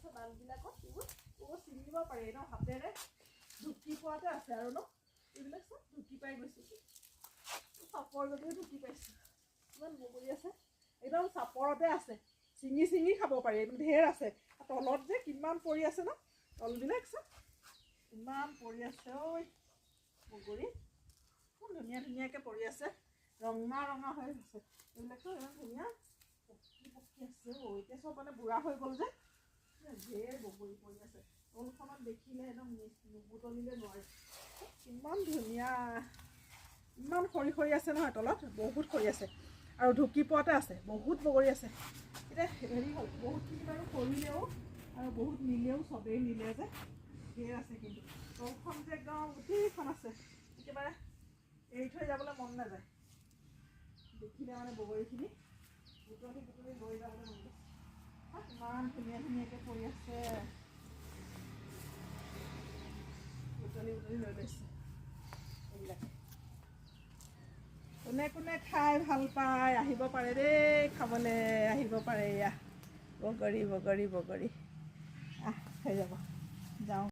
আছে ডালবিলাকত এইবোৰ ছিঙিব পাৰি ন হাতেৰে ঢুকি পোৱাতে আছে আৰু ন এইবিলাক চব ঢুকি পাই গৈছোঁ চাপৰ যদিও ঢুকি পাইছোঁ ইমান বগৰী আছে একদম চাপৰতে আছে ছিঙি ছিঙি খাব পাৰি একদম ঢেৰ আছে তলত যে কিমান পৰি আছে ন তলবিলাক চব ইমান পৰি আছে ঐ বগৰী খুব ধুনীয়া ধুনীয়াকৈ পৰি আছে ৰঙা ৰঙা হৈ আছে এইবিলাকতো ইমান ধুনীয়া পকি পকি আছে এতিয়া চব মানে বুঢ়া হৈ গ'ল যে ঢেৰ বগৰী পৰি আছে তলখনত দেখিলে একদম নুবুটলিলে নোৱাৰে ইমান ধুনীয়া ইমান খৰি খৰি আছে নহয় তলত বহুত খৰি আছে আৰু ঢুকি পোৱাতে আছে বহুত বগৰী আছে এতিয়া হেৰি হ'ল বহুতখিনি বাৰু কৰিলেও আৰু বহুত নিলেও চবেই নিলে যে ঢেৰ আছে কিন্তু তলখন যে একদম গোটেইখন আছে একেবাৰে এৰি থৈ যাবলৈ মন নাযায় দেখিলে মানে বগৰীখিনি বুটলি বুটলি লৈ যাবলৈ মন যায় ইমান ধুনীয়া ধুনীয়াকৈ পৰি আছে বুটলি বুটলি লৈ লৈছে এইবিলাক কোনে কোনে খাই ভাল পায় আহিব পাৰে দেই খাবলৈ আহিব পাৰে এয়া বগৰী বগৰী বগৰী হৈ যাব যাওঁ